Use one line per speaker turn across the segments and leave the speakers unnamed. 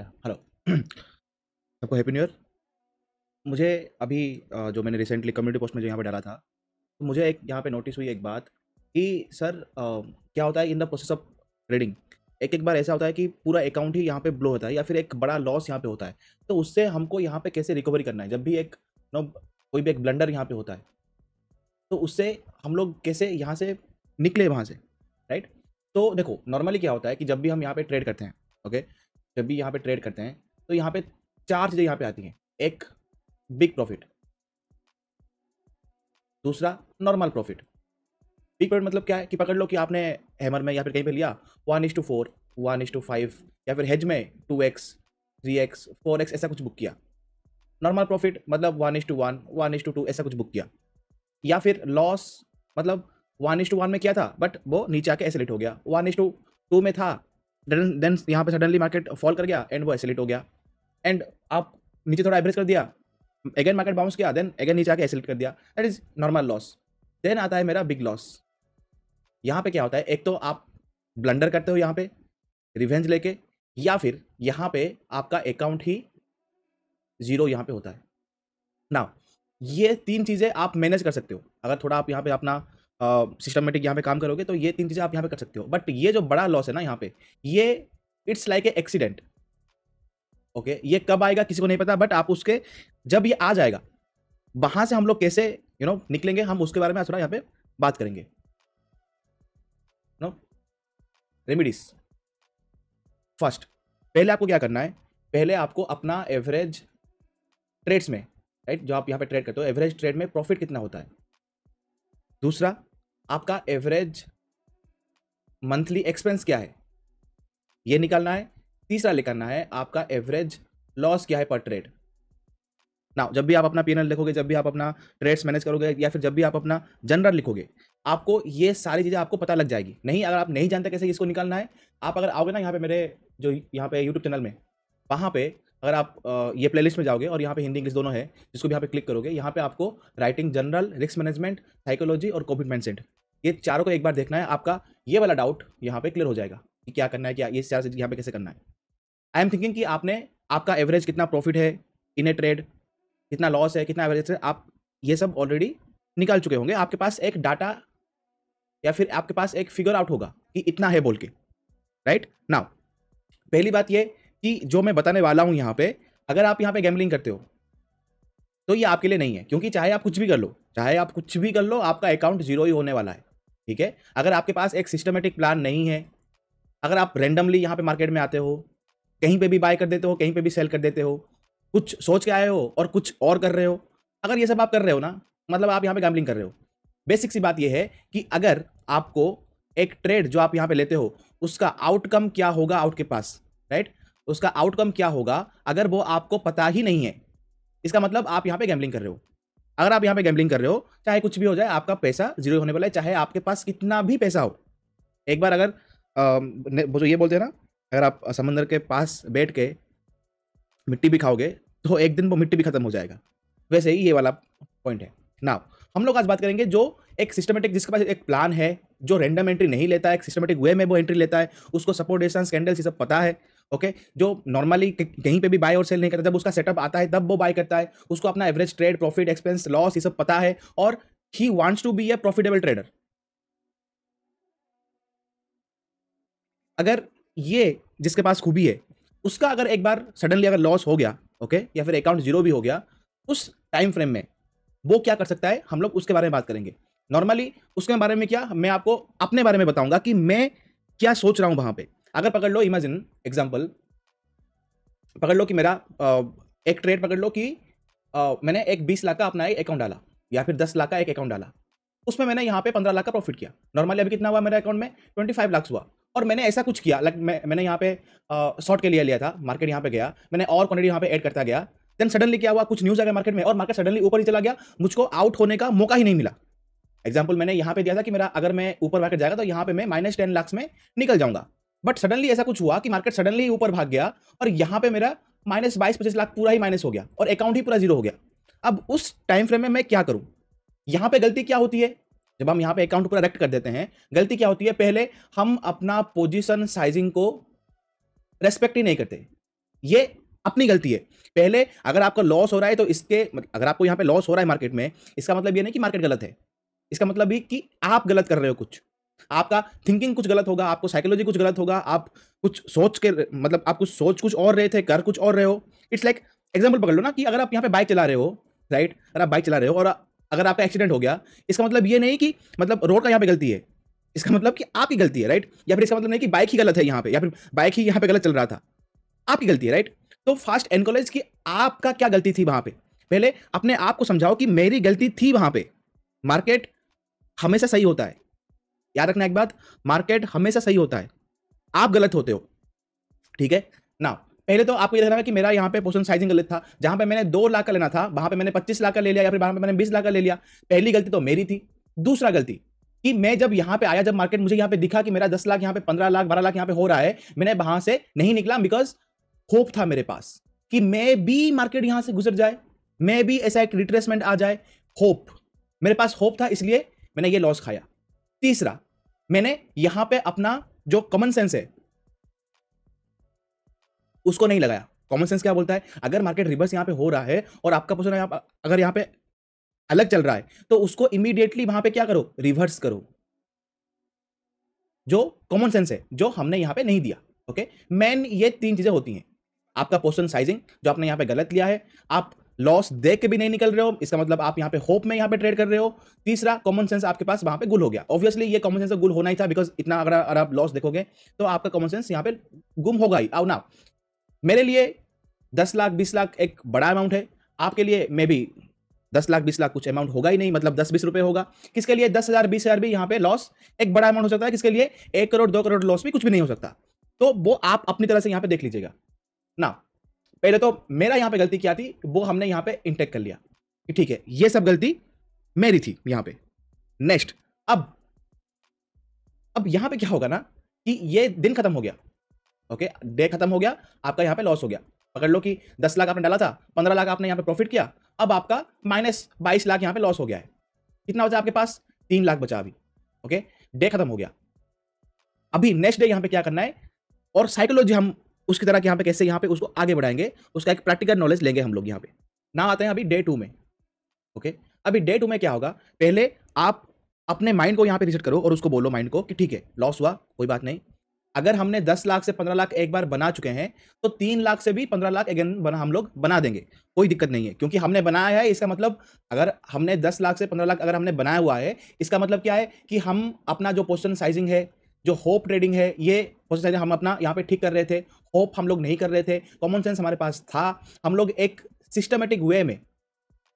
Hello. सबको happy new year. मुझे अभी जो मैंने रिसेंटली कम्युनिटी पोस्ट में जो यहाँ पे डाला था, तो मुझे एक यहाँ पे नोटिस हुई एक बात कि सर क्या होता है in the process of trading, एक एक बार ऐसा होता है कि पूरा अकाउंट ही यहाँ पे ब्लो होता है या फिर एक बड़ा लॉस यहाँ पे होता है। तो उससे हमको यहाँ पे कैसे रिकवरी करना है, जब भी एक नो कोई भी एक ब्लंडर यहाँ पे होता है तो उससे हम लोग कैसे यहाँ से निकले वहाँ से, राइट। तो देखो नॉर्मली क्या होता है कि जब भी हम यहाँ पे ट्रेड करते हैं, ओके, जब भी यहाँ पे ट्रेड करते हैं तो यहाँ पे चार चीज़ें यहाँ पे आती हैं। एक, बिग प्रॉफिट। दूसरा, नॉर्मल प्रॉफिट। बिग प्रॉफिट मतलब क्या है कि पकड़ लो कि आपने हैमर में या फिर कहीं पे लिया 1:4, 1:5 या फिर हेज में 2x, 3x, 4x ऐसा कुछ बुक किया। नॉर्मल प्रॉफिट मतलब 1:1, 1:2 ऐसा कुछ बुक किया। या फिर लॉस मतलब 1:1 में किया था बट वो नीचे आके एसिलेट हो गया, 1:2 में था, देन यहाँ पे सडनली मार्केट फॉल कर गया एंड वो एसिलेट हो गया, एंड आप नीचे थोड़ा एवरेज कर दिया, अगेन मार्केट बाउंस किया, देन अगेन नीचे आके एसिलेट कर दिया, that is normal loss. Then आता है मेरा बिग लॉस। यहाँ पे क्या होता है, एक तो आप ब्लंडर करते हो यहाँ पे रिवेंज लेके, या फिर यहाँ पे आपका अकाउंट ही जीरो यहाँ पे होता है ना। ये तीन चीज़ें आप मैनेज कर सकते हो अगर थोड़ा आप यहाँ पे अपना सिस्टमेटिक यहाँ पे काम करोगे, तो ये तीन चीज़ें आप यहाँ पे कर सकते हो। बट ये जो बड़ा लॉस है ना यहाँ पे, ये it's like A accident. Okay, ये कब आएगा किसी को नहीं पता, बट आप उसके जब ये आ जाएगा वहां से हम लोग कैसे निकलेंगे, हम उसके बारे में थोड़ा यहाँ पे बात करेंगे। No remedies. फर्स्ट, पहले आपको क्या करना है, पहले आपको अपना एवरेज ट्रेड्स में, राइट, जो आप यहाँ पे ट्रेड करते हो एवरेज ट्रेड में प्रॉफिट कितना होता है। दूसरा, आपका एवरेज मंथली एक्सपेंस क्या है ये निकालना है। तीसरा निकालना है आपका एवरेज लॉस क्या है पर ट्रेड। ना जब भी आप अपना पीएनएल लिखोगे, जब भी आप अपना ट्रेड्स मैनेज करोगे, या फिर जब भी आप अपना जनरल लिखोगे, आपको ये सारी चीज़ें आपको पता लग जाएगी। नहीं, अगर आप नहीं जानते कैसे इसको निकालना है, आप अगर आओगे ना यहाँ पे मेरे जो यहाँ पे यूट्यूब चैनल में, वहाँ पे अगर आप ये प्लेलिस्ट में जाओगे और यहाँ पे हिंदी इंग्लिश दोनों है, जिसको भी यहाँ पे क्लिक करोगे, यहाँ पे आपको writing general, risk management, psychology और कोविड माइंडसेट, ये चारों को एक बार देखना है। आपका ये वाला डाउट यहाँ पे क्लियर हो जाएगा कि क्या करना है, क्या ये चार चीज़ यहाँ पे कैसे करना है। आई एम थिंकिंग कि आपने आपका एवरेज कितना प्रॉफिट है इन ए ट्रेड, कितना लॉस है, कितना एवरेज है, आप ये सब ऑलरेडी निकाल चुके होंगे। आपके पास एक डाटा या फिर आपके पास एक फिगर आउट होगा कि इतना है बोल के, राइट। नाउ पहली बात ये कि जो मैं बताने वाला हूं यहाँ पे, अगर आप यहाँ पे गैम्बलिंग करते हो तो ये आपके लिए नहीं है, क्योंकि चाहे आप कुछ भी कर लो, चाहे आप कुछ भी कर लो, आपका अकाउंट जीरो ही होने वाला है, ठीक है। अगर आपके पास एक सिस्टमेटिक प्लान नहीं है, अगर आप रैंडमली यहाँ पे मार्केट में आते हो, कहीं पे भी बाय कर देते हो, कहीं पे भी सेल कर देते हो, कुछ सोच के आए हो और कुछ और कर रहे हो, अगर ये सब आप कर रहे हो ना, मतलब आप यहाँ पे गैम्बलिंग कर रहे हो। बेसिक सी बात ये है कि अगर आपको एक ट्रेड जो आप यहाँ पे लेते हो उसका आउटकम क्या होगा आपके पास, राइट, उसका आउटकम क्या होगा, अगर वो आपको पता ही नहीं है, इसका मतलब आप यहाँ पे गैम्बलिंग कर रहे हो। अगर आप यहाँ पे गैम्बलिंग कर रहे हो, चाहे कुछ भी हो जाए, आपका पैसा जीरो होने वाला है, चाहे आपके पास कितना भी पैसा हो। एक बार अगर वो जो ये बोलते हैं ना, अगर आप समंदर के पास बैठ के मिट्टी भी खाओगे तो एक दिन वो मिट्टी भी खत्म हो जाएगा, वैसे ही ये वाला पॉइंट है। नाउ हम लोग आज बात करेंगे जो एक सिस्टमेटिक, जिसके पास एक प्लान है, जो रैंडम एंट्री नहीं लेता है, एक सिस्टमेटिक वे में वो एंट्री लेता है, उसको सपोर्ट रेजिस्टेंस कैंडल्स ये सब पता है, ओके, जो नॉर्मली कहीं पे भी बाय और सेल नहीं करता, जब उसका सेटअप आता है तब वो बाय करता है, उसको अपना average trade, profit, expense, loss ये सब पता है, और he wants to be a profitable trader. अगर ये जिसके पास खूबी है, उसका अगर एक बार सडनली अगर लॉस हो गया, ओके, या फिर अकाउंट जीरो भी हो गया, उस टाइम फ्रेम में वो क्या कर सकता है, हम लोग उसके बारे में बात करेंगे। नॉर्मली उसके बारे में क्या, मैं आपको अपने बारे में बताऊंगा कि मैं क्या सोच रहा हूं वहां पे। अगर पकड़ लो, इमेजिन एग्जांपल पकड़ लो कि मेरा एक ट्रेड पकड़ लो कि मैंने एक 20 लाख का अपना एक अकाउंट डाला, या फिर 10 लाख का एक अकाउंट डाला, उसमें मैंने यहाँ पे 15 लाख का प्रॉफिट किया। नॉर्मली अभी कितना हुआ मेरे अकाउंट में, 25 लाख हुआ। और मैंने ऐसा कुछ किया, लाइक मैंने यहाँ पे शॉर्ट के लिए लिया था, मार्केट यहाँ पे गया, मैंने और क्वांटिटी यहाँ पे ऐड करता गया, देन सडनली क्या हुआ, कुछ न्यूज आ गया मार्केट में और मार्केट सडनली ऊपर ही चला गया, मुझको आउट होने का मौका ही नहीं मिला। एग्जाम्पल मैंने यहाँ पे दिया था कि मेरा अगर मैं ऊपर मार्केट जाएगा तो यहाँ पे मैं -10 लाख में निकल जाऊंगा, बट सडनली ऐसा कुछ हुआ कि मार्केट सडनली ऊपर भाग गया और यहाँ पे मेरा -22-25 लाख पूरा ही माइनस हो गया और अकाउंट ही पूरा जीरो हो गया। अब उस टाइम फ्रेम में मैं क्या करूं, यहाँ पे गलती क्या होती है, जब हम यहाँ पे अकाउंट पूरा रेक्ट कर देते हैं, गलती क्या होती है, पहले हम अपना पोजीशन साइजिंग को रेस्पेक्ट ही नहीं करते। ये अपनी गलती है। पहले अगर आपका लॉस हो रहा है तो अगर आपको यहाँ पे लॉस हो रहा है मार्केट में, इसका मतलब ये नहीं कि मार्केट गलत है, इसका मतलब भी कि आप गलत कर रहे हो, कुछ आपका थिंकिंग कुछ गलत होगा, आपको साइकोलॉजी कुछ गलत होगा, आप कुछ सोच के मतलब आप कुछ सोच कुछ और रहे थे, कर कुछ और रहे हो। इट्स लाइक एग्जाम्पल पकड़ लो ना कि अगर आप यहाँ पे बाइक चला रहे हो, राइट, अगर आप बाइक चला रहे हो और अगर आपका एक्सीडेंट हो गया, इसका मतलब ये नहीं कि मतलब रोड का यहाँ पे गलती है, इसका मतलब कि आपकी गलती है, राइट, या फिर इसका मतलब नहीं कि बाइक ही गलत है यहाँ पे, या फिर बाइक ही यहाँ पे गलत चल रहा था, आपकी गलती है, राइट। तो फर्स्ट एनकॉलेज कि आपका क्या गलती थी वहां पे, पहले अपने आप को समझाओ कि मेरी गलती थी वहां पे। मार्केट हमेशा सही होता है, याद रखना एक बात, मार्केट हमेशा सही होता है, आप गलत होते हो, ठीक है ना। पहले तो आपको ये देखना है कि मेरा यहाँ पे पोजीशन साइजिंग गलत था, जहां पे मैंने 2 लाख का लेना था वहां पे मैंने 25 लाख का ले लिया, या फिर वहां पे मैंने 20 लाख का ले लिया। पहली गलती तो मेरी थी। दूसरा गलती कि मैं जब यहां पे आया, जब मार्केट मुझे यहां पे दिखा कि मेरा 10 लाख यहाँ पे 15 लाख 12 लाख यहाँ पे हो रहा है, मैंने वहां से नहीं निकला, बिकॉज होप था मेरे पास कि मैं भी मार्केट यहां से गुजर जाए, मैं भी ऐसा एक रिट्रेसमेंट आ जाए, होप, मेरे पास होप था, इसलिए मैंने ये लॉस खाया। तीसरा, मैंने यहां पे अपना जो कॉमन सेंस है उसको नहीं लगाया। कॉमन सेंस क्या बोलता है, अगर मार्केट रिवर्स यहां पे हो रहा है और आपका पोजीशन अगर यहां पे अलग चल रहा है तो उसको इमीडिएटली वहां पे क्या करो, रिवर्स करो। जो कॉमन सेंस है जो हमने यहां पे नहीं दिया। ओके, मेन ये 3 चीजें होती हैं। आपका पोजीशन साइजिंग जो आपने यहां पे गलत लिया है, आप लॉस देख के भी नहीं निकल रहे हो, इसका मतलब आप यहां पे होप में यहां पे ट्रेड कर रहे हो। तीसरा, कॉमन सेंस आपके पास वहां पे गुल हो गया। ऑब्वियसली ये कॉमन सेंस तो गुल होना ही था, बिकॉज इतना अगर आप लॉस देखोगे तो आपका कॉमन सेंस यहां पे गुम होगा ही। आओ ना, मेरे लिए 10 लाख 20 लाख एक बड़ा अमाउंट है, आपके लिए मे बी 10 लाख 20 लाख कुछ अमाउंट होगा ही नहीं, मतलब 10-20 रुपए होगा। किसके लिए 10,000 20,000 भी यहाँ पे लॉस एक बड़ा अमाउंट हो सकता है, किसके लिए 1 करोड़ 2 करोड़ लॉस भी कुछ भी नहीं हो सकता। तो वो आप अपनी तरह से यहाँ पे देख लीजिएगा ना। पहले तो मेरा यहाँ पे गलती क्या थी वो हमने यहाँ पे इंटेक कर लिया कि ठीक है ये सब गलती मेरी थी यहाँ पे। नेक्स्ट, अब यहाँ पे क्या होगा ना कि ये दिन खत्म हो गया, ओके, डे खत्म हो गया, आपका यहाँ पे लॉस हो गया। पकड़ लो कि 10 लाख आपने डाला था, 15 लाख आपने यहाँ पे प्रॉफिट किया, अब आपका -22 लाख यहाँ पे लॉस हो गया है। कितना बचा आपके पास, 3 लाख बचा अभी। ओके, डे खत्म हो गया। अभी नेक्स्ट डे यहाँ पे क्या करना है, और साइकोलॉजी हम उसकी तरह यहाँ पे कैसे यहाँ पे उसको आगे बढ़ाएंगे, उसका एक प्रैक्टिकल नॉलेज लेंगे हम लोग यहाँ पे। ना आते हैं अभी डे 2 में। ओके, अभी डे 2 में क्या होगा, पहले आप अपने माइंड को यहाँ पे रिसेट करो और उसको बोलो माइंड को कि ठीक है लॉस हुआ कोई बात नहीं, अगर हमने 10 लाख से 15 लाख एक बार बना चुके हैं तो 3 लाख से भी 15 लाख अगेन हम लोग बना देंगे, कोई दिक्कत नहीं है, क्योंकि हमने बनाया है। इसका मतलब अगर हमने 10 लाख से 15 लाख अगर हमने बनाया हुआ है, इसका मतलब क्या है कि हम अपना जो पोजीशन साइजिंग है, जो होप ट्रेडिंग है, ये पोजीशन साइजिंग हम अपना यहाँ पे ठीक कर रहे थे, होप हम लोग नहीं कर रहे थे, कॉमन सेंस हमारे पास था, हम लोग एक सिस्टमेटिक वे में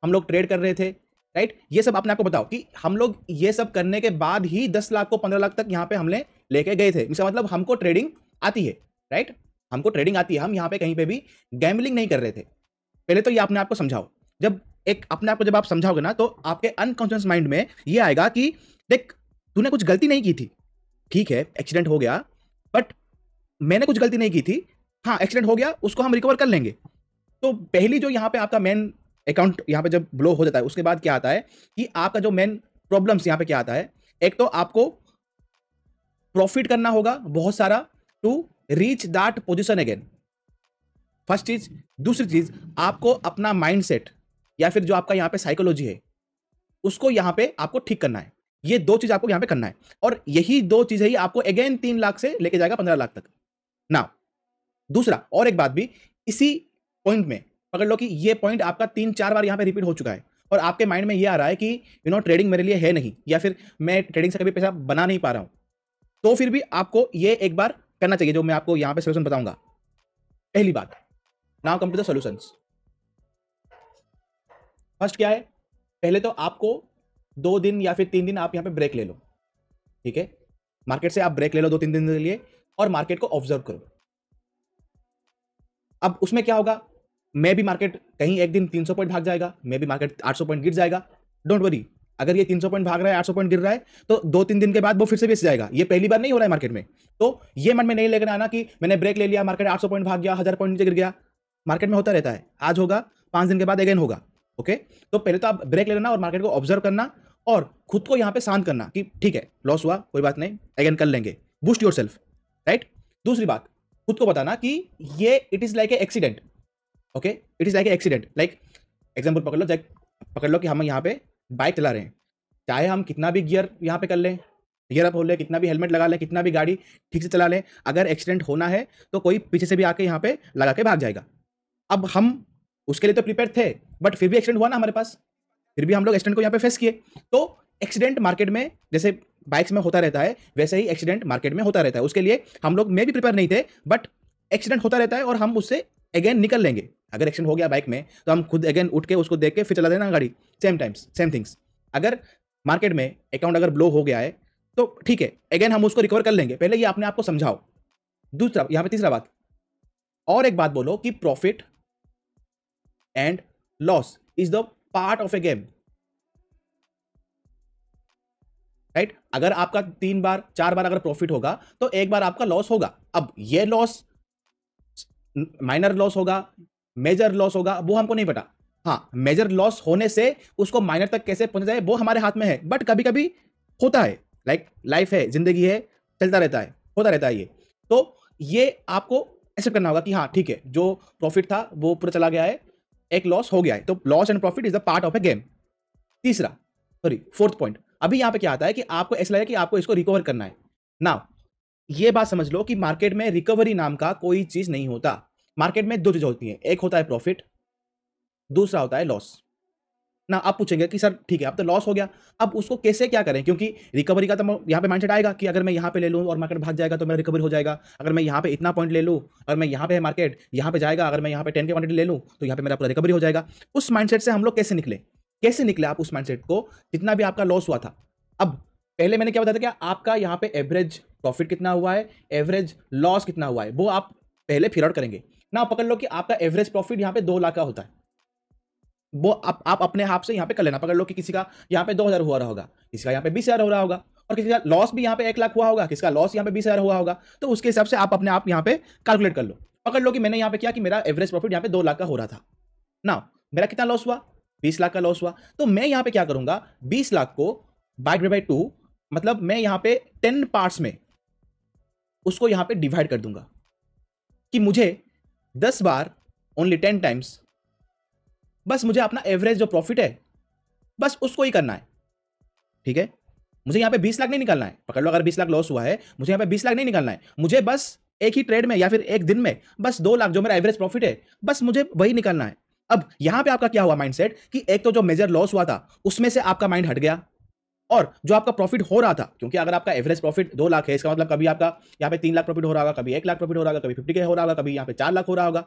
हम लोग ट्रेड कर रहे थे, राइट। ये सब अपने आपको बताओ कि हम लोग ये सब करने के बाद ही 10 लाख को 15 लाख तक यहाँ पे हमने लेके गए थे। इसका मतलब हमको ट्रेडिंग आती है, राइट, हमको ट्रेडिंग आती है, हम यहाँ पे कहीं पे भी गैम्बलिंग नहीं कर रहे थे। पहले तो ये अपने आप को समझाओ। जब एक अपने आप को जब आप समझाओगे ना तो आपके अनकॉन्शियस माइंड में ये आएगा कि देख तूने कुछ गलती नहीं की थी, ठीक है एक्सीडेंट हो गया, बट मैंने कुछ गलती नहीं की थी, हाँ एक्सीडेंट हो गया उसको हम रिकवर कर लेंगे। तो पहली जो यहाँ पे आपका मेन अकाउंट यहाँ पे जब ब्लो हो जाता है, उसके बाद क्या आता है कि आपका जो मेन प्रॉब्लम्स यहाँ पे क्या आता है, एक तो आपको प्रॉफिट करना होगा बहुत सारा to reach that position again, first चीज। दूसरी चीज, आपको अपना माइंडसेट या फिर जो आपका यहाँ पे साइकोलॉजी है उसको यहाँ पे आपको ठीक करना है। ये 2 चीज आपको यहाँ पे करना है, और यही 2 चीजें ही आपको अगेन 3 लाख से लेके जाएगा 15 लाख तक ना। दूसरा और एक बात भी, इसी पॉइंट में पकड़ लो कि ये पॉइंट आपका 3-4 बार यहाँ पे रिपीट हो चुका है और आपके माइंड में ये आ रहा है कि ट्रेडिंग मेरे लिए है नहीं, या फिर मैं ट्रेडिंग से कभी पैसा बना नहीं पा रहा हूं, तो फिर भी आपको ये एक बार करना चाहिए जो मैं आपको यहाँ पे सोल्यूशन बताऊंगा। पहली बात, now come to the solutions. First क्या है, पहले तो आपको 2 दिन या फिर 3 दिन आप यहाँ पे ब्रेक ले लो, ठीक है, मार्केट से आप ब्रेक ले लो 2-3 दिन के लिए और मार्केट को ऑब्जर्व करो। अब उसमें क्या होगा, मैं भी मार्केट कहीं एक दिन 300 पॉइंट भाग जाएगा, मैं भी मार्केट 800 पॉइंट गिर जाएगा, डोंट वरी। अगर ये 300 पॉइंट भाग रहा है 800 पॉइंट गिर रहा है तो 2-3 दिन के बाद वो फिर से बेच जाएगा, ये पहली बार नहीं हो रहा है मार्केट में। तो ये मन में नहीं लेकर आना कि मैंने ब्रेक ले लिया, मार्केट 800 पॉइंट भाग गया, 1000 पॉइंट नीचे गिर गया। मार्केट में होता रहता है, आज होगा 5 दिन के बाद अगेन होगा। ओके, तो पहले तो आप ब्रेक ले लेना और मार्केट को ऑब्जर्व करना और खुद को यहाँ पे शांत करना कि ठीक है लॉस हुआ कोई बात नहीं, अगेन कर लेंगे, बूस्ट योर सेल्फ, राइट। दूसरी बात, खुद को बताना कि ये it is like a accident, okay, it is like a accident. Like example पकड़ लो कि हम यहाँ पे बाइक चला रहे हैं, चाहे हम कितना भी गियर यहाँ पे कर लें, गियर अप हो ले, कितना भी हेलमेट लगा लें, कितना भी गाड़ी ठीक से चला लें, अगर एक्सीडेंट होना है तो कोई पीछे से भी आके यहाँ पे लगा के भाग जाएगा। अब हम उसके लिए तो प्रिपेयर थे, बट फिर भी एक्सीडेंट हुआ ना हमारे पास, फिर भी हम लोग एक्सीडेंट को यहाँ पे फेस किए। तो एक्सीडेंट मार्केट में जैसे बाइक्स में होता रहता है, वैसे ही एक्सीडेंट मार्केट में होता रहता है। उसके लिए हम लोग में भी प्रिपेयर नहीं थे, बट एक्सीडेंट होता रहता है और हम उससे अगेन निकल लेंगे। अगर एक्सीडेंट हो गया बाइक में तो हम खुद अगेन उठ के उसको देख के फिर चला देना गाड़ी, सेम टाइम्स सेम थिंग्स। अगर मार्केट में अकाउंट अगर ब्लो हो गया है तो ठीक है, अगेन हम उसको रिकवर कर लेंगे। पहले ये अपने आप को समझाओ। दूसरा यहाँ पे तीसरा बात, और एक बात बोलो कि profit and loss is the part of A game, right. अगर आपका 3 बार 4 बार अगर प्रॉफिट होगा तो एक बार आपका लॉस होगा। अब ये लॉस माइनर लॉस होगा, मेजर लॉस होगा, वो हमको नहीं पता। हाँ, मेजर लॉस होने से उसको माइनर तक कैसे पहुंच जाए वो हमारे हाथ में है, बट कभी कभी होता है। लाइक लाइफ है, जिंदगी है, चलता रहता है, होता रहता है ये। तो ये आपको एक्सेप्ट करना होगा कि हाँ ठीक है, जो प्रॉफिट था वो पूरा चला गया है, एक लॉस हो गया है, तो loss and profit is the part of A game. Fourth point, अभी यहां पे क्या आता है कि आपको ऐसा लगे कि आपको इसको रिकवर करना है ना। ये बात समझ लो कि मार्केट में रिकवरी नाम का कोई चीज नहीं होता। मार्केट में 2 चीजें होती हैं, एक होता है प्रॉफिट, दूसरा होता है लॉस ना। आप पूछेंगे कि सर ठीक है अब तो लॉस हो गया, अब उसको कैसे क्या करें, क्योंकि रिकवरी का तो यहाँ पे माइंडसेट आएगा कि अगर मैं यहाँ पे ले लूँ और मार्केट भाग जाएगा तो मेरा रिकवरी हो जाएगा। अगर मैं यहाँ पे इतना पॉइंट ले लूँ, अगर मैं यहाँ पे मार्केट यहाँ पे जाएगा, अगर मैं यहाँ पे 10 की क्वांटिटी ले लूँ तो यहाँ पे मेरा पूरा रिकवरी हो जाएगा। उस माइंडसेट से हम लोग कैसे निकले आप उस माइंडसेट को, जितना भी आपका लॉस हुआ था। अब पहले मैंने क्या बताया था कि आपका यहाँ पे एवरेज प्रॉफिट कितना हुआ है, एवरेज लॉस कितना हुआ है, वो आप पहले फिगर आउट करेंगे ना। पकड़ लो कि आपका एवरेज प्रॉफिट यहाँ पे 2 लाख का होता है, वो आप अपने आप से यहाँ पे कर लेना। पकड़ लो कि किसी का यहाँ पे 2,000 हुआ रहा होगा, किसी का यहाँ पे 20,000 हो रहा होगा, और किसी का लॉस भी यहाँ पे 1 लाख हुआ होगा, किसी का लॉस यहाँ पे 20,000 हुआ होगा। तो उसके हिसाब से आप अपने आप यहाँ पे कैलकुलेट कर लो। पकड़ लो कि मैंने यहाँ पे किया कि मेरा एवरेज प्रॉफिट यहाँ पे 2 लाख का हो रहा था ना, मेरा कितना लॉस हुआ, 20 लाख का लॉस हुआ। तो मैं यहाँ पे क्या करूंगा, 20 लाख को बाय 2, मतलब मैं यहाँ पे 10 पार्ट्स में उसको यहाँ पे डिवाइड कर दूंगा कि मुझे 10 बार, ओनली 10 टाइम्स, बस मुझे अपना एवरेज जो प्रॉफिट है बस उसको ही करना है। ठीक है, मुझे यहाँ पे 20 लाख नहीं निकालना है। पकड़ लो अगर 20 लाख लॉस हुआ है, मुझे यहाँ पे 20 लाख नहीं निकालना है, मुझे बस एक ही ट्रेड में या फिर एक दिन में बस 2 लाख जो मेरा एवरेज प्रॉफिट है बस मुझे वही निकालना है। अब यहां पे आपका क्या हुआ माइंडसेट कि एक तो जो मेजर लॉस हुआ था उसमें से आपका माइंड हट गया, और जो आपका प्रॉफिट हो रहा था, क्योंकि अगर आपका एवरेज प्रॉफिट 2 लाख है, इसका मतलब कभी आपका यहाँ पे 3 लाख प्रॉफिट हो रहा होगा, कभी 1 लाख प्रॉफिट हो रहा होगा, कभी 50K हो रहा होगा, कभी यहाँ पे 4 लाख हो रहा होगा।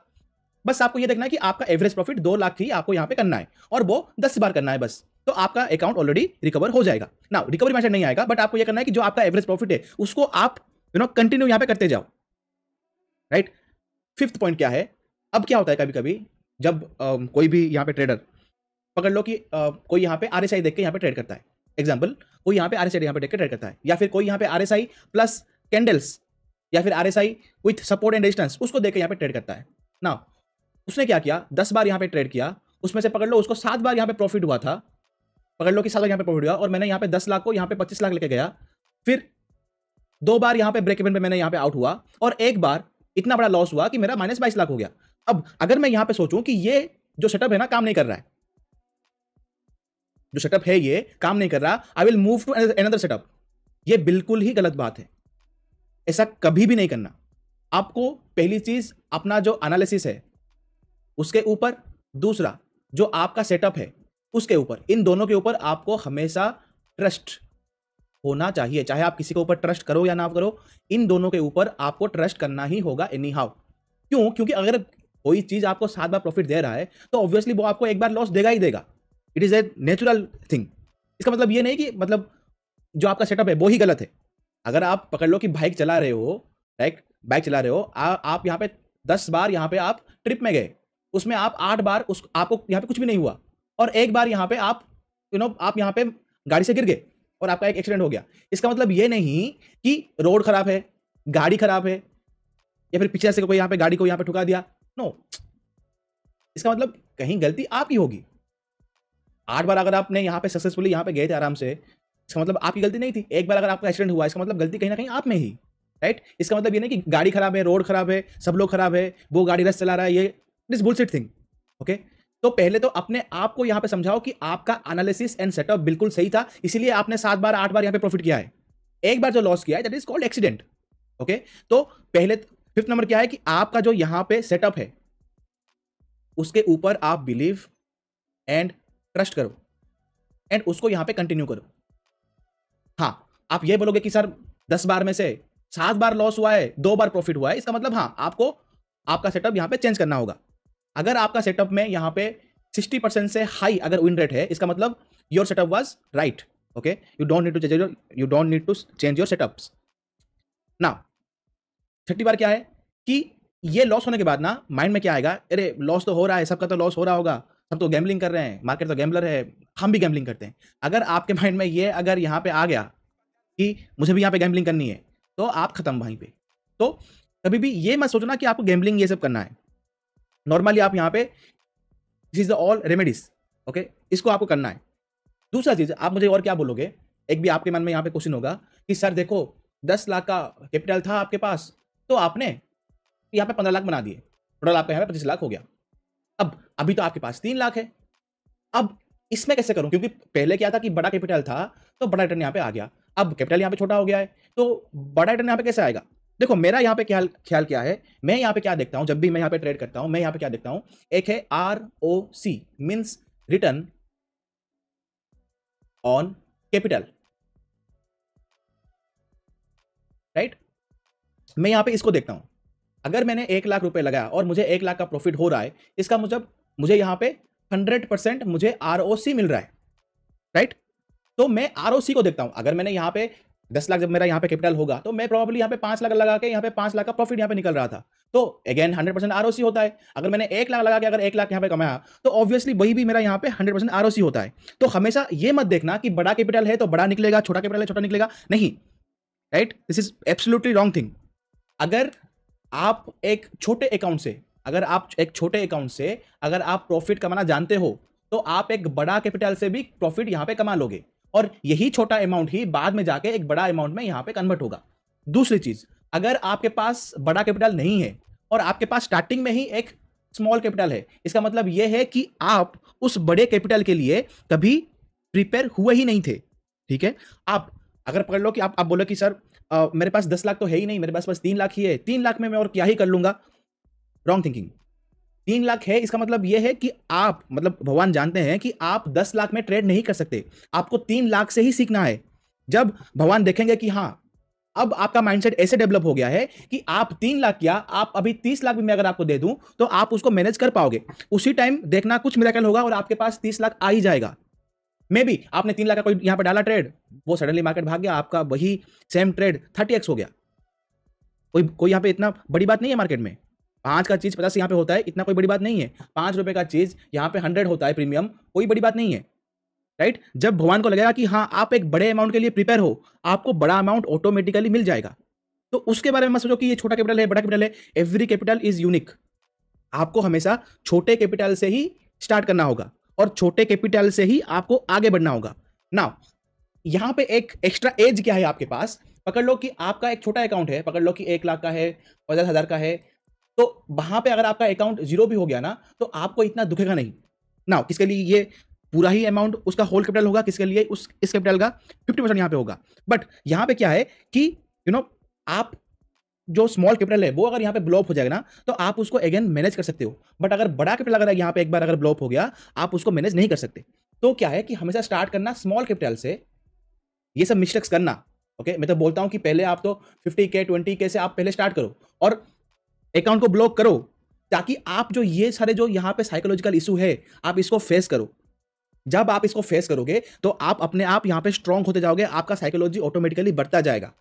बस आपको ये देखना है कि आपका एवरेज प्रॉफिट 2 लाख ही आपको यहाँ पे करना है, और वो 10 बार करना है बस, तो आपका अकाउंट ऑलरेडी रिकवर हो जाएगा ना। रिकवरी मैसेज नहीं आएगा, बट आपको ये करना है कि जो आपका एवरेज प्रॉफिट है उसको आप कंटिन्यू यहाँ पे करते जाओ, राइट। 5th पॉइंट क्या है, अब क्या होता है कभी कभी जब कोई भी यहाँ पे ट्रेडर, पकड़ लो कि कोई यहाँ पे RSI देख के यहाँ पे ट्रेड करता है। एग्जाम्पल, कोई यहाँ पे RSI यहाँ पे देख के ट्रेड करता है, या फिर कोई यहाँ पे RSI प्लस कैंडल्स, या फिर RSI with support and resistance, उसको देख के यहाँ पे ट्रेड करता है ना। उसने क्या किया, 10 बार यहाँ पे ट्रेड किया, उसमें से पकड़ लो उसको 7 बार यहाँ पे प्रॉफिट हुआ था। पकड़ लो कि 7 बार यहाँ पे प्रॉफिट हुआ, और मैंने यहाँ पे 10 लाख को यहाँ पे 25 लाख लेके गया, फिर 2 बार यहाँ पे ब्रेक इवन पे मैंने यहाँ पे आउट हुआ, और एक बार इतना बड़ा लॉस हुआ कि मेरा -22 लाख हो गया। अब अगर मैं यहाँ पे सोचूं कि ये जो सेटअप है ना काम नहीं कर रहा है, जो सेटअप है ये काम नहीं कर रहा, I will move to another setup, ये बिल्कुल ही गलत बात है। ऐसा कभी भी नहीं करना। आपको पहली चीज अपना जो एनालिसिस है उसके ऊपर, दूसरा जो आपका सेटअप है उसके ऊपर, इन दोनों के ऊपर आपको हमेशा ट्रस्ट होना चाहिए। चाहे आप किसी के ऊपर ट्रस्ट करो या ना करो, इन दोनों के ऊपर आपको ट्रस्ट करना ही होगा एनी हाउ। क्यों? क्योंकि अगर कोई चीज आपको 7 बार प्रॉफिट दे रहा है तो ऑब्वियसली वो आपको एक बार लॉस देगा ही देगा। It is a natural thing. इसका मतलब ये नहीं कि मतलब जो आपका सेटअप है वो ही गलत है। अगर आप पकड़ लो कि बाइक चला रहे हो, राइट, बाइक चला रहे हो, आप यहाँ पे 10 बार यहाँ पे आप ट्रिप में गए, उसमें आप 8 बार आपको यहाँ पे कुछ भी नहीं हुआ, और एक बार यहाँ पे आप आप यहाँ पे गाड़ी से गिर गए और आपका एक एक्सीडेंट हो गया। इसका मतलब ये नहीं कि रोड खराब है, गाड़ी खराब है, या फिर पीछे से कोई यहाँ पे गाड़ी को यहाँ पे ठुका दिया। नो, इसका मतलब कहीं गलती आप ही होगी। 8 बार अगर आपने यहाँ पे सक्सेसफुली यहाँ पे गए थे आराम से, इसका मतलब आपकी गलती नहीं थी। एक बार अगर आपका एक्सीडेंट हुआ, इसका मतलब गलती कहीं ना कहीं आप में ही। राइट? इसका मतलब ये नहीं कि गाड़ी खराब है, रोड खराब है, सब लोग खराब है, वो गाड़ी रस चला रहा है, ये दिस बुलशिट थिंग। ओके, तो पहले तो अपने आप को यहां पे समझाओ कि आपका एनालिसिस एंड सेटअप बिल्कुल सही था, इसीलिए आपने 7 बार 8 बार यहां पे प्रॉफिट किया है। एक बार जो लॉस किया है that is called accident. Okay, तो पहले 5th नंबर क्या है कि आपका जो यहां पे सेटअप है उसके ऊपर आप बिलीव एंड ट्रस्ट करो एंड उसको यहां पे कंटिन्यू करो। हाँ, आप ये बोलोगे कि सर 10 बार में से 7 बार लॉस हुआ है, 2 बार प्रॉफिट हुआ है, इसका मतलब हाँ, आपको आपका सेटअप यहां पे चेंज करना होगा। अगर आपका सेटअप में यहां पे 60% से हाई अगर विन रेट है, इसका मतलब your setup was right. Okay, you don't need to change your setups. Now 30 bar क्या है कि ये लॉस होने के बाद ना माइंड में क्या आएगा, अरे लॉस तो हो रहा है, सबका तो लॉस हो रहा होगा, सब तो गैम्बलिंग कर रहे हैं, मार्केट तो गैम्बलर है, हम भी गैम्बलिंग करते हैं। अगर आपके माइंड में ये अगर यहाँ पे आ गया कि मुझे भी यहाँ पे गैम्बलिंग करनी है, तो आप खत्म वहीं पे। तो कभी भी ये मत सोचना कि आपको गैम्बलिंग ये सब करना है। नॉर्मली आप यहाँ पे this is the all remedies. Okay, इसको आपको करना है। दूसरा चीज, आप मुझे और क्या बोलोगे, एक भी आपके मन में यहाँ पे क्वेश्चन होगा कि सर देखो 10 लाख का कैपिटल था आपके पास, तो आपने यहाँ पे 15 लाख बना दिए, टोटल आपका यहाँ पे 25 लाख हो गया। अब अभी तो आपके पास 3 लाख है, अब इसमें कैसे करूं, क्योंकि पहले क्या था कि बड़ा कैपिटल था तो बड़ा रिटर्न यहाँ पे आ गया, अब कैपिटल यहाँ पे छोटा हो गया है, तो बड़ा रिटर्न यहाँ पे कैसे आएगा। देखो मेरा यहाँ पे ख्याल क्या है, मैं यहाँ पे क्या देखता हूं, जब भी मैं यहाँ पे ट्रेड करता हूं, मैं यहाँ पे क्या देखता हूं, एक है ROC means return on capital, right? मैं यहाँ पे इसको देखता हूं, अगर मैंने 1 लाख रुपए लगाया और मुझे 1 लाख का प्रॉफिट हो रहा है, इसका मतलब मुझे यहाँ पे 100% मुझे ROC मिल रहा है, राइट? तो मैं ROC को देखता हूं। अगर मैंने यहाँ पे 10 लाख, जब मेरा यहाँ पे कैपिटल होगा, तो मैं प्रोबेबली यहाँ पे 5 लाख लगा के यहाँ पे 5 लाख का प्रॉफिट यहाँ पे निकल रहा था, तो अगेन 100% ROC होता है। अगर मैंने 1 लाख लगा के अगर 1 लाख यहाँ पे कमाया, तो ऑब्वियसली वही भी मेरा यहाँ पे 100% ROC होता है। तो हमेशा ये मत देखना कि बड़ा कैपिटल है तो बड़ा निकलेगा, छोटा कैपिटल है छोटा निकलेगा, नहीं, right? This is absolutely wrong thing. अगर आप एक छोटे अकाउंट से अगर आप प्रॉफिट कमाना जानते हो, तो आप एक बड़ा कैपिटल से भी प्रॉफिट यहां पे कमा लोगे, और यही छोटा अमाउंट ही बाद में जाके एक बड़ा अमाउंट में यहां पे कन्वर्ट होगा। दूसरी चीज, अगर आपके पास बड़ा कैपिटल नहीं है और आपके पास स्टार्टिंग में ही एक स्मॉल कैपिटल है, इसका मतलब यह है कि आप उस बड़े कैपिटल के लिए कभी प्रिपेयर हुए ही नहीं थे। ठीक है, आप अगर पकड़ लो कि आप बोलो कि सर मेरे पास 10 लाख तो है ही नहीं, मेरे पास बस 3 लाख ही है, 3 लाख में मैं और क्या ही कर लूंगा। Wrong thinking. 3 लाख है, इसका मतलब यह है कि आप, मतलब भगवान जानते हैं कि आप 10 लाख में ट्रेड नहीं कर सकते, आपको 3 लाख से ही सीखना है। जब भगवान देखेंगे कि हाँ अब आपका माइंडसेट ऐसे डेवलप हो गया है कि आप 3 लाख क्या, आप अभी 30 लाख भी मैं अगर आपको दे दूं तो आप उसको मैनेज कर पाओगे, उसी टाइम देखना कुछ मिरेकल होगा और आपके पास 30 लाख आ ही जाएगा। मे बी आपने 3 लाख का कोई यहां पर डाला ट्रेड, वो सडनली मार्केट भाग गया, आपका वही सेम ट्रेड 30x हो गया। कोई यहां पे इतना बड़ी बात नहीं है मार्केट में, 5 का चीज 50 यहां पे होता है, इतना कोई बड़ी बात नहीं है। 5 रुपए का चीज यहां पे 100 होता है प्रीमियम, कोई बड़ी बात नहीं है, राइट? जब भगवान को लगेगा कि हाँ आप एक बड़े अमाउंट के लिए प्रिपेयर हो, आपको बड़ा अमाउंट ऑटोमेटिकली मिल जाएगा। तो उसके बारे में मत सोचो कि ये छोटा कैपिटल है बड़ा कैपिटल है, एवरी कैपिटल इज यूनिक। आपको हमेशा छोटे कैपिटल से ही स्टार्ट करना होगा और छोटे कैपिटल से ही आपको आगे बढ़ना होगा। नाउ यहां पे एक एक्स्ट्रा एज क्या है आपके पास, पकड़ लो कि आपका एक छोटा अकाउंट है, पकड़ लो कि 1 लाख का है, 50,000 का है, तो वहां पे अगर आपका अकाउंट जीरो भी हो गया ना, तो आपको इतना दुखेगा नहीं। नाउ किसके लिए ये पूरा ही अमाउंट उसका होल कैपिटल होगा, किसके लिए इस कैपिटल का 50% यहां पे होगा। बट यहां पे क्या है कि आप जो स्मॉल कैपिटल है वो अगर यहाँ पे ब्लॉप हो जाएगा ना, तो आप उसको अगेन मैनेज कर सकते हो। बट अगर बड़ा कैपिटल अगर यहाँ पे एक बार अगर ब्लॉप हो गया, आप उसको मैनेज नहीं कर सकते। तो क्या है कि हमेशा स्टार्ट करना स्मॉल कैपिटल से, ये सब मिस्टेक्स करना। ओके, मैं तो बोलता हूं कि पहले आप तो 50K 20K से आप पहले स्टार्ट करो और अकाउंट को ब्लॉक करो, ताकि आप जो ये सारे जो यहाँ पे साइकोलॉजिकल इशू है आप इसको फेस करो। जब आप इसको फेस करोगे तो आप अपने आप यहाँ पे स्ट्रांग होते जाओगे, आपका साइकोलॉजी ऑटोमेटिकली बढ़ता जाएगा।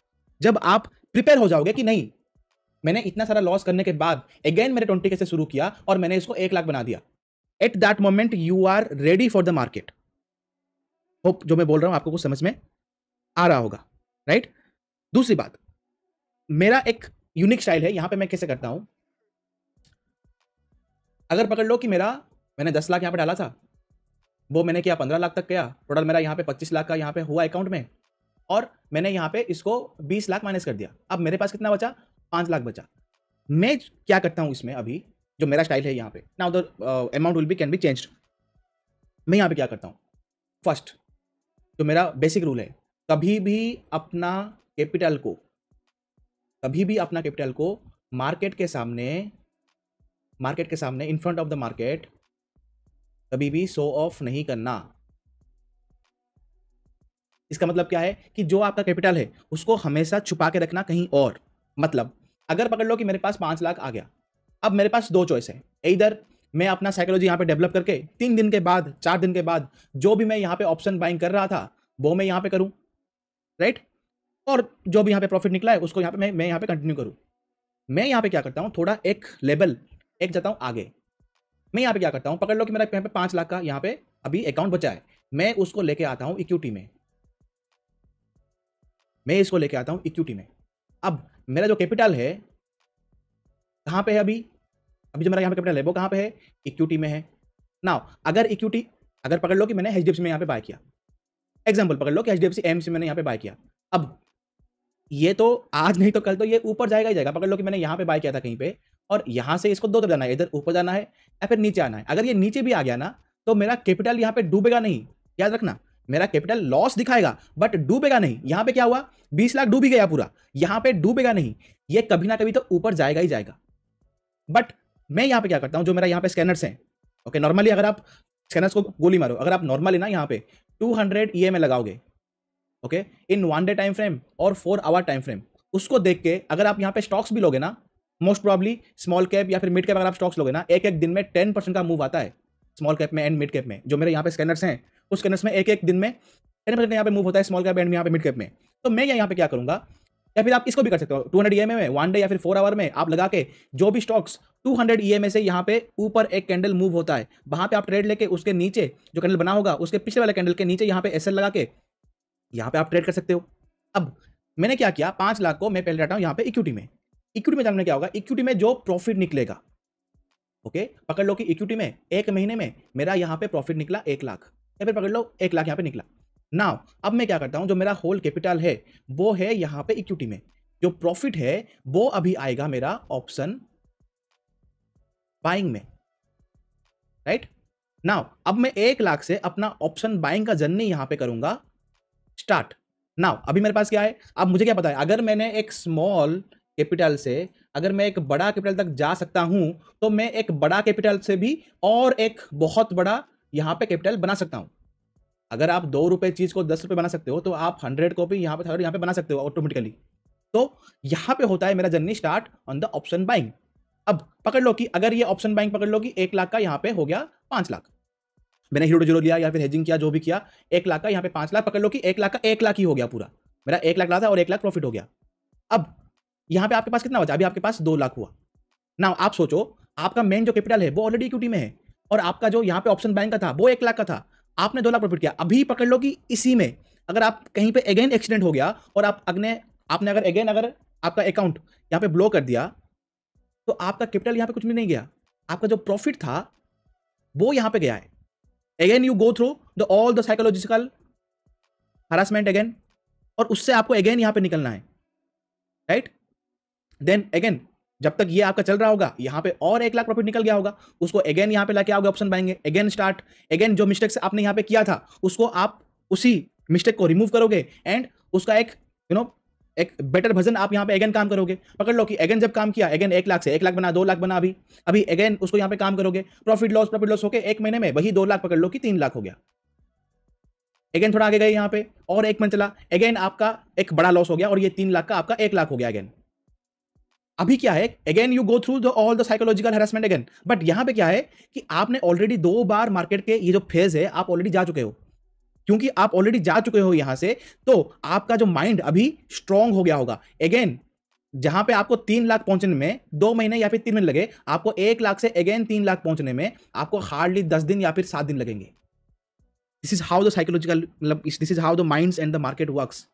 जब आप प्रिपेयर हो जाओगे कि नहीं, मैंने इतना सारा लॉस करने के बाद अगेन मैंने 20K से शुरू किया और मैंने इसको 1 लाख बना दिया, at that moment you are ready for the market. Hope जो मैं बोल रहा हूं आपको कुछ समझ में आ रहा होगा, राइट? दूसरी बात, मेरा एक यूनिक स्टाइल है, यहां पे मैं कैसे करता हूं। अगर पकड़ लो कि मैंने 10 लाख यहां पे डाला था, वो मैंने किया 15 लाख तक किया, टोटल मेरा यहां पे 25 लाख का यहां पे हुआ अकाउंट में। और मैंने यहाँ पे इसको 20 लाख माइनस कर दिया। अब मेरे पास कितना बचा? 5 लाख बचा। मैं क्या करता हूँ इसमें, अभी जो मेरा स्टाइल है यहाँ पे, now the amount will be can be changed. मैं यहाँ पे क्या करता हूँ, फर्स्ट जो मेरा बेसिक रूल है, कभी भी अपना कैपिटल को मार्केट के सामने in front of the market कभी भी शो ऑफ नहीं करना। इसका मतलब क्या है कि जो आपका कैपिटल है उसको हमेशा छुपा के रखना कहीं और। मतलब अगर पकड़ लो कि मेरे पास 5 लाख आ गया, अब मेरे पास 2 चॉइस है। इधर मैं अपना साइकोलॉजी यहाँ पे डेवलप करके 3 दिन के बाद 4 दिन के बाद जो भी मैं यहाँ पे ऑप्शन बाइंग कर रहा था वो मैं यहाँ पे करूँ, राइट, और जो भी यहाँ पे प्रॉफिट निकला है उसको यहाँ पे मैं यहाँ पे कंटिन्यू करूँ। मैं यहाँ पे क्या करता हूँ, थोड़ा एक लेवल एक जाता हूँ आगे। मैं यहाँ पे क्या करता हूँ, पकड़ लो कि मेरा यहाँ पे 5 लाख का यहाँ पे अभी अकाउंट बचा है, मैं उसको लेके आता हूँ इक्विटी में। अब मेरा जो कैपिटल है कहाँ पे है, अभी जो मेरा यहाँ पे कैपिटल है वो कहाँ पे है, इक्विटी में है। नाउ अगर पकड़ लो कि मैंने एचडीएफसी में यहाँ पे बाय किया, एग्जांपल पकड़ लो कि एचडीएफसी एमसी मैंने यहाँ पे बाय किया, अब ये तो आज नहीं तो कल तो ये ऊपर जाएगा ही जाएगा। पकड़ लो कि मैंने यहाँ पे बाय किया था कहीं पे, और यहाँ से इसको 2 तरफ जाना है, इधर ऊपर जाना है या फिर नीचे आना है। अगर ये नीचे भी आ गया ना तो मेरा कैपिटल यहाँ पे डूबेगा नहीं, याद रखना, मेरा कैपिटल लॉस दिखाएगा बट डूबेगा नहीं। यहाँ पे क्या हुआ, 20 लाख डूब ही गया पूरा, यहाँ पे डूबेगा नहीं, ये कभी ना कभी तो ऊपर जाएगा ही जाएगा। बट मैं यहाँ पे क्या करता हूँ, जो मेरा यहाँ पे स्कैनर्स हैं, ओके, नॉर्मली अगर आप स्कैनर्स को गोली मारो, अगर आप नॉर्मली ना यहाँ पे 200 EMA लगाओगे, ओके, इन 1 डे टाइम फ्रेम और 4 आवर टाइम फ्रेम, उसको देख के अगर आप यहाँ पे स्टॉक्स भी लोगे ना, मोस्ट प्रॉब्ली स्मॉल कैप या फिर मिड कैप अगर आप स्टॉक्स लोगे ना, एक दिन में 10% का मूव आता है स्मॉल कैप में एंड मिड कैप में। जो मेरे यहाँ पे स्कैनर्स हैं उस स्कैनर्स में एक दिन में 10% यहाँ पे मूव होता है स्मॉल कैप एंड यहाँ पे मिड कैप में। तो मैं यहाँ पे क्या करूंगा, या फिर आप इसको भी कर सकते हो 200 EMA में 1 डे या फिर 4 आवर में आप लगा के, जो भी स्टॉक्स 200 EMA से यहाँ पे ऊपर एक कैंडल मूव होता है वहां पे आप ट्रेड लेके उसके नीचे जो कैंडल बना होगा उसके पिछले वाले कैंडल के नीचे यहाँ पे एसएल लगा के यहाँ पे आप ट्रेड कर सकते हो। अब मैंने क्या किया, 5 लाख को मैं पहले रखता हूँ यहाँ पे इक्विटी में जानने क्या होगा, इक्विटी में जो प्रॉफिट निकलेगा, ओके, पकड़ लो कि इक्विटी में 1 महीने में मेरा यहाँ पे प्रॉफिट निकला 1 लाख, या फिर पकड़ लो 1 लाख यहाँ पे निकला। नाउ अब मैं क्या करता हूँ, जो मेरा होल कैपिटल है वो है यहाँ पे इक्विटी में, जो प्रॉफिट है वो अभी आएगा मेरा ऑप्शन बाइंग में, राइट। नाउ अब मैं 1 लाख से अपना ऑप्शन बाइंग का जर्नी यहां पे करूंगा स्टार्ट। नाउ अभी मेरे पास क्या है, अब मुझे क्या पता है, अगर मैंने एक स्मॉल कैपिटल से अगर मैं एक बड़ा कैपिटल तक जा सकता हूं तो मैं एक बड़ा कैपिटल से भी और एक बहुत बड़ा यहां पे कैपिटल बना सकता हूं। अगर आप 2 रुपए चीज को 10 रुपए बना सकते हो तो आप 100 को भी यहाँ पे बना सकते हो ऑटोमेटिकली। तो यहां पे होता है मेरा journey start on the option buying. अब पकड़ लो कि अगर ये ऑप्शन बाइंग पकड़ लो कि 1 लाख का यहाँ पे हो गया 5 लाख, मैंने हीरो जीरो लिया या फिर हेजिंग किया जो भी किया, 1 लाख का यहाँ पे 5 लाख, पकड़ लो कि 1 लाख का 1 लाख ही हो गया पूरा, मेरा 1 लाख था और 1 लाख प्रॉफिट हो गया। अब यहाँ पे आपके पास कितना बचा, अभी आपके पास 2 लाख हुआ। ना आप सोचो आपका मेन जो कैपिटल है वो ऑलरेडी इक्विटी में है और आपका जो यहाँ पे ऑप्शन बैंक का था वो 1 लाख का था, आपने 2 लाख प्रॉफिट किया। अभी पकड़ लो कि इसी में अगर आप कहीं पे अगेन एक्सीडेंट हो गया और आपने अगर आपका अकाउंट यहाँ पे ब्लो कर दिया तो आपका कैपिटल यहाँ पे कुछ भी नहीं गया, आपका जो प्रॉफिट था वो यहाँ पे गया है। Again you go through the all the psychological harassment again, और उससे आपको अगेन यहाँ पे निकलना है, राइट। देन अगेन जब तक ये आपका चल रहा होगा यहाँ पे और 1 लाख प्रॉफिट निकल गया होगा, उसको अगेन यहाँ पे लाके आओगे option buying, again start, again जो मिस्टेक्स आपने यहाँ पे किया था उसको आप उसी मिस्टेक को रिमूव करोगे एंड उसका एक एक बेटर वर्जन आप यहाँ पे अगेन काम करोगे। पकड़ लो कि अगेन जब काम किया अगेन 1 लाख से 1 लाख बना, 2 लाख बना, अभी अगेन उसको यहाँ पे काम करोगे, प्रॉफिट लॉस होके 1 महीने में वही 2 लाख पकड़ लो कि 3 लाख हो गया। अगेन थोड़ा आगे गए यहाँ पे और 1 मंथ चला, अगेन आपका एक बड़ा लॉस हो गया और ये 3 लाख का आपका 1 लाख हो गया अगेन। अभी क्या है, again you go through all the psychological harassment again, but यहां पे क्या है कि आपने ऑलरेडी 2 बार मार्केट के ये जो फेज है आप ऑलरेडी जा चुके हो। क्योंकि आप ऑलरेडी जा चुके हो यहां से तो आपका जो माइंड अभी स्ट्रांग हो गया होगा। अगेन जहां पे आपको 3 लाख पहुंचने में 2 महीने या फिर 3 महीने लगे, आपको 1 लाख से अगेन 3 लाख पहुंचने में आपको हार्डली 10 दिन या फिर 7 दिन लगेंगे। This is how the psychological, मतलब this is how the minds and the market works.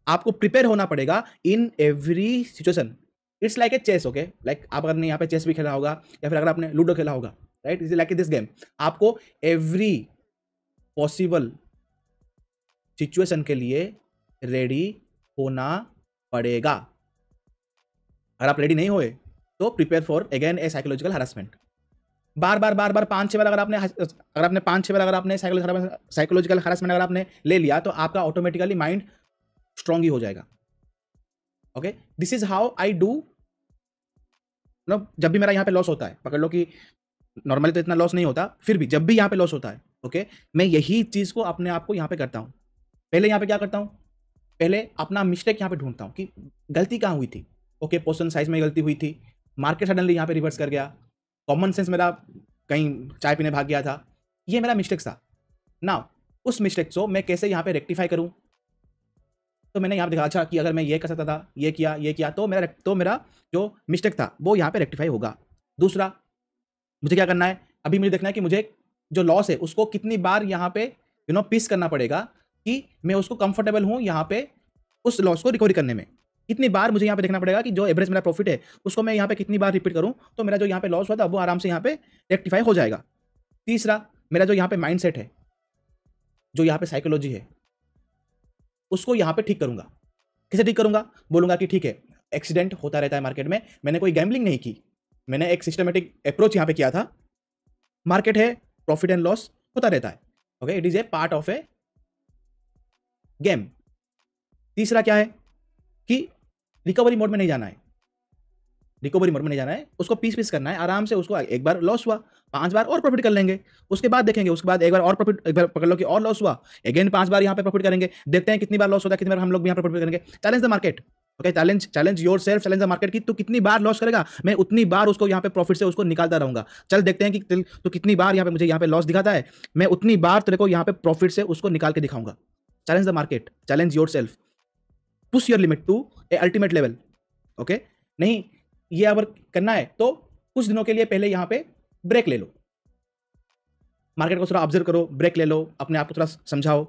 आपको प्रिपेयर होना पड़ेगा in every situation. It's like a chess, okay, like आप अगर यहाँ पे चेस भी खेला होगा या फिर अगर आपने लूडो खेला होगा, right, is like this game. आपको एवरी पॉसिबल सिचुएशन के लिए रेडी होना पड़ेगा। अगर आप रेडी नहीं हुए तो prepare for again a psychological harassment. बार बार 5-6 बार अगर आपने 5-6 बार अगर आपने साइकोलॉजिकल हरासमेंट अगर आपने ले लिया तो आपका ऑटोमेटिकली माइंड स्ट्रांग ही हो जाएगा। Okay, this is how I do. जब भी मेरा यहाँ पे लॉस होता है, पकड़ लो कि नॉर्मली तो इतना लॉस नहीं होता, फिर भी जब भी यहाँ पे लॉस होता है, ओके, मैं यही चीज को अपने आप को यहाँ पे करता हूँ। पहले यहाँ पे क्या करता हूँ, पहले अपना मिस्टेक यहाँ पे ढूंढता हूँ कि गलती कहाँ हुई थी। ओके, पोर्शन साइज में गलती हुई थी, मार्केट सडनली यहाँ पे रिवर्स कर गया, कॉमन सेंस मेरा कहीं चाय पीने भाग गया था, ये मेरा मिस्टेक था ना। उस मिस्टेक को मैं कैसे यहाँ पे रेक्टिफाई करूँ, तो मैंने यहाँ पे देखा अच्छा कि अगर मैं ये कर सकता था, ये किया तो मेरा जो मिस्टेक था वो यहाँ पे रेक्टिफाई होगा। दूसरा, मुझे क्या करना है, अभी मुझे देखना है कि मुझे जो लॉस है उसको कितनी बार यहाँ पे पीस करना पड़ेगा कि मैं उसको कंफर्टेबल हूँ यहाँ पे उस लॉस को रिकवरी करने में। कितनी बार मुझे यहाँ पे देखना पड़ेगा कि जो एवरेज मेरा प्रॉफिट है उसको मैं यहाँ पे कितनी बार रिपीट करूँ तो मेरा जो यहाँ पे लॉस हुआ था वो आराम से यहाँ पे रेक्टिफाई हो जाएगा। तीसरा, मेरा जो यहाँ पे माइंडसेट है, जो यहाँ पे साइकोलॉजी है, उसको यहाँ पे ठीक करूंगा। कैसे ठीक करूंगा, बोलूंगा कि ठीक है, एक्सीडेंट होता रहता है मार्केट में, मैंने कोई गैम्बलिंग नहीं की, मैंने एक सिस्टमेटिक अप्रोच यहाँ पे किया था। मार्केट है, प्रॉफिट एंड लॉस होता रहता है। Okay, it is a part of A game. तीसरा क्या है कि रिकवरी मोड में नहीं जाना है, रिकवरी मोड में नहीं जाना है, उसको पीस करना है आराम से। उसको एक बार लॉस हुआ, 5 बार और प्रॉफिट कर लेंगे, उसके बाद देखेंगे, उसके बाद एक बार और प्रॉफिट, एक बार पकड़ लो कि और लॉस हुआ, अगेन 5 बार यहाँ पे प्रॉफिट करेंगे, देखते हैं कितनी बार लॉस होता है, कितनी बार हम लोग भी यहाँ पे प्रॉफिट करेंगे। Challenge the market. Okay, challenge yourself, challenge the market की तू कितनी बार लॉस करेगा, मैं उतनी बार उसको यहाँ पे प्रॉफिट से उसको निकालता रहूंगा। चल देखते हैं कि तू कितनी बार यहाँ पे मुझे यहाँ पे लॉस दिखाता है, मैं उतनी बार तेरे को यहाँ पे प्रॉफिट से उसको निकाल के दिखाऊंगा। Challenge the market, challenge yourself, push your limit to a ultimate level. Okay, नहीं ये अगर करना है तो कुछ दिनों के लिए पहले यहां पे ब्रेक ले लो, मार्केट को थोड़ा ऑब्जर्व करो, ब्रेक ले लो, अपने आप को थोड़ा समझाओ,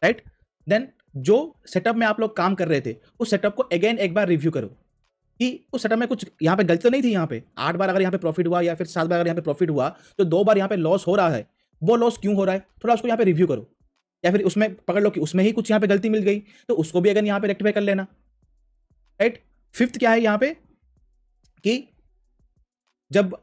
राइट। देन जो सेटअप में आप लोग काम कर रहे थे उस सेटअप को अगेन एक बार रिव्यू करो कि उस सेटअप में कुछ यहाँ पे गलती तो नहीं थी। यहाँ पे 8 बार अगर यहाँ पे प्रॉफिट हुआ या फिर 7 बार अगर यहाँ पे प्रॉफिट हुआ तो 2 बार यहाँ पे लॉस हो रहा है, वो लॉस क्यों हो रहा है, थोड़ा उसको यहाँ पे रिव्यू करो। या फिर उसमें पकड़ लो कि उसमें ही कुछ यहाँ पे गलती मिल गई तो उसको भी अगर यहाँ पे रेक्टिफाई कर लेना, राइट। फिफ्थ क्या है यहाँ पे कि जब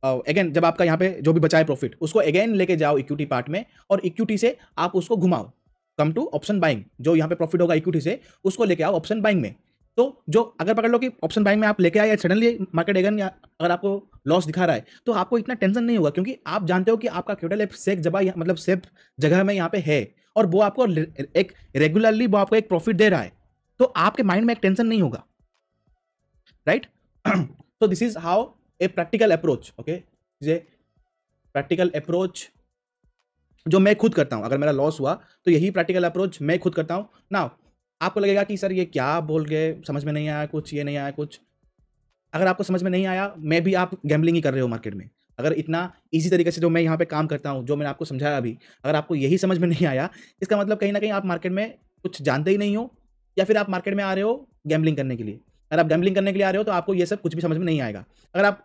अगेन जब आपका यहाँ पे जो भी बचा है प्रॉफिट उसको अगेन लेके जाओ इक्विटी पार्ट में और इक्विटी से आप उसको घुमाओ, कम टू ऑप्शन बाइंग। जो यहाँ पे प्रॉफिट होगा इक्विटी से उसको लेके आओ ऑप्शन बाइंग में। तो जो अगर पकड़ लो कि ऑप्शन बाइंग में आप लेके आए, सडनली मार्केट अगेन अगर आपको लॉस दिखा रहा है तो आपको इतना टेंशन नहीं होगा, क्योंकि आप जानते हो कि आपका कैपिटल एक सेफ जगह, मतलब सेफ जगह में यहाँ पे है और वो आपको एक रेगुलरली वो आपको एक प्रॉफिट दे रहा है, तो आपके माइंड में एक टेंशन नहीं होगा, राइट। तो this is how a practical approach. Okay, ये प्रैक्टिकल अप्रोच जो मैं खुद करता हूं, अगर मेरा लॉस हुआ तो यही प्रैक्टिकल अप्रोच मैं खुद करता हूं ना। आपको लगेगा कि सर ये क्या बोल गए, समझ में नहीं आया कुछ, ये नहीं आया कुछ। अगर आपको समझ में नहीं आया, मैं भी आप गैम्बलिंग ही कर रहे हो मार्केट में। अगर इतना इजी तरीके से जो मैं यहाँ पे काम करता हूँ, जो मैंने आपको समझाया अभी, अगर आपको यही समझ में नहीं आया, इसका मतलब कहीं ना कहीं आप मार्केट में कुछ जानते ही नहीं हो, या फिर आप मार्केट में आ रहे हो गैम्बलिंग करने के लिए। अगर आप गैम्बलिंग करने के लिए आ रहे हो तो आपको ये सब कुछ भी समझ में नहीं आएगा। अगर आप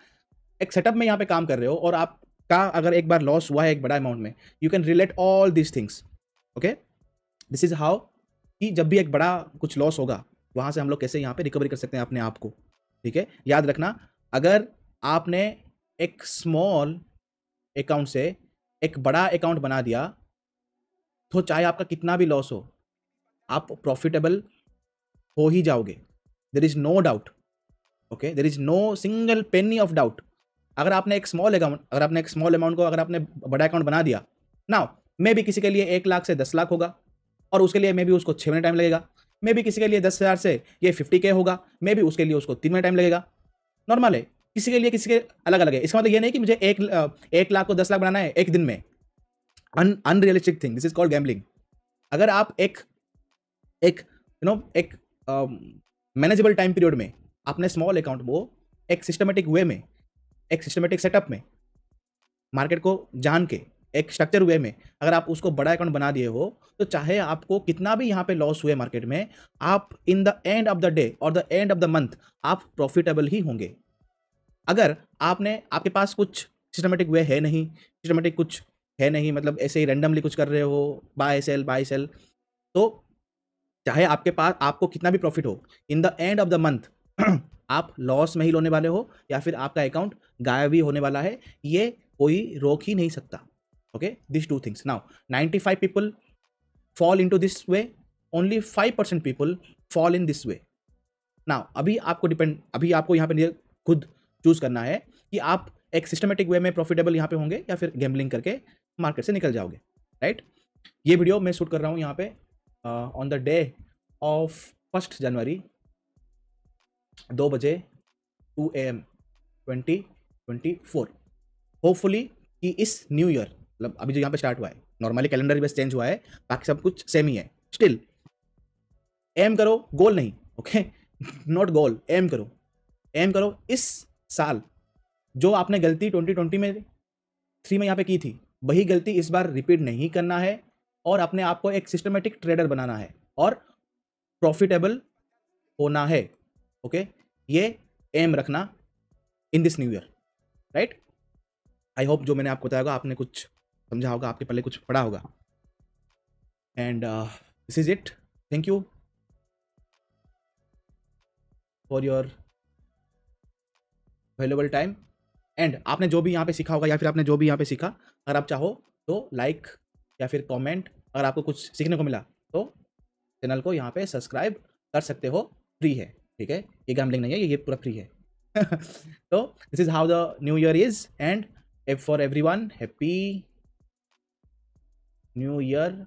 एक सेटअप में यहाँ पे काम कर रहे हो और आपका अगर एक बार लॉस हुआ है एक बड़ा अमाउंट में, you can relate all these things. Okay, this is how कि जब भी एक बड़ा कुछ लॉस होगा वहां से हम लोग कैसे यहाँ पे रिकवरी कर सकते हैं अपने आप को। ठीक है, याद रखना, अगर आपने एक स्मॉल अकाउंट से एक बड़ा अकाउंट बना दिया तो चाहे आपका कितना भी लॉस हो, आप प्रॉफिटेबल हो ही जाओगे। There is no doubt. Okay, there is no single penny of doubt. अगर आपने एक स्मॉल अमाउंट को अगर आपने बड़ा अकाउंट बना दिया, नाउ मे भी किसी के लिए 1 लाख से 10 लाख होगा और उसके लिए मे भी उसको 6 महीने टाइम लगेगा। मे भी किसी के लिए 10,000 से ये 50K होगा, मे भी उसके लिए उसको 3 महीने टाइम लगेगा। नॉर्मल है, किसी के लिए किसी के अलग अलग है। इसका मतलब ये नहीं कि मुझे 1 लाख को 10 लाख बनाना है एक दिन में। Unrealistic thing, this is called gambling. अगर आप एक मैनेजेबल टाइम पीरियड में अपने स्मॉल अकाउंट को एक सिस्टमेटिक वे में, एक सिस्टमेटिक सेटअप में, मार्केट को जान के एक स्ट्रक्चर वे में अगर आप उसको बड़ा अकाउंट बना दिए हो, तो चाहे आपको कितना भी यहाँ पे लॉस हुए मार्केट में, आप in the end of the day और the end of the month आप प्रॉफिटेबल ही होंगे। अगर आपके पास कुछ सिस्टमेटिक वे है नहीं, सिस्टमेटिक कुछ है नहीं, मतलब ऐसे ही रैंडमली कुछ कर रहे हो, बाय सेल, तो चाहे आपके पास आपको कितना भी प्रॉफिट हो, इन the end of the month आप लॉस में ही होने वाले हो या फिर आपका अकाउंट गायब ही होने वाला है, ये कोई रोक ही नहीं सकता। Okay, this two things. Now 95 people fall into this way, only 5% people fall in this way. Now अभी आपको यहाँ पे खुद चूज करना है कि आप एक सिस्टमेटिक वे में प्रॉफिटेबल यहाँ पे होंगे या फिर गैम्बलिंग करके मार्केट से निकल जाओगे, राइट। ये वीडियो मैं शूट कर रहा हूँ यहाँ पे ऑन द डे ऑफ 1 जनवरी 2 बजे 2 AM 2024। होपफुली कि इस न्यू ईयर, मतलब अभी जो यहाँ पे स्टार्ट हुआ है, नॉर्मली कैलेंडर बस चेंज हुआ है, बाकी सब कुछ सेम ही है। स्टिल एम करो, गोल नहीं, ओके, नॉट गोल, एम करो इस साल जो आपने गलती 2020 में 3 में यहाँ पे की थी, वही गलती इस बार रिपीट नहीं करना है और अपने आप को एक सिस्टमेटिक ट्रेडर बनाना है और प्रॉफिटेबल होना है। ओके, ये एम रखना in this new year, right. I hope जो मैंने आपको बताया होगा, आपने कुछ समझा होगा, आपके पहले कुछ पढ़ा होगा। And this is it. Thank you for your valuable time. And आपने जो भी यहाँ पे सीखा होगा या फिर आपने जो भी यहाँ पे सीखा, अगर आप चाहो तो लाइक या फिर कमेंट, अगर आपको कुछ सीखने को मिला तो चैनल को यहाँ पे सब्सक्राइब कर सकते हो, फ्री है, ठीक है, ये गैम्बलिंग नहीं है, ये पूरा फ्री है। तो this is how the new year is, and for everyone happy new year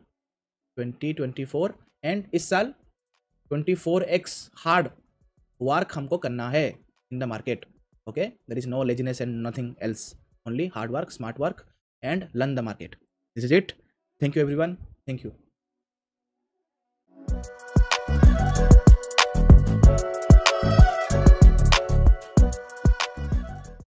2024। And इस साल 24x हार्ड वर्क हमको करना है in the market. Okay, there is no laziness and nothing else, only hard work, smart work, and learn the market. This is it. Thank you everyone. Thank you.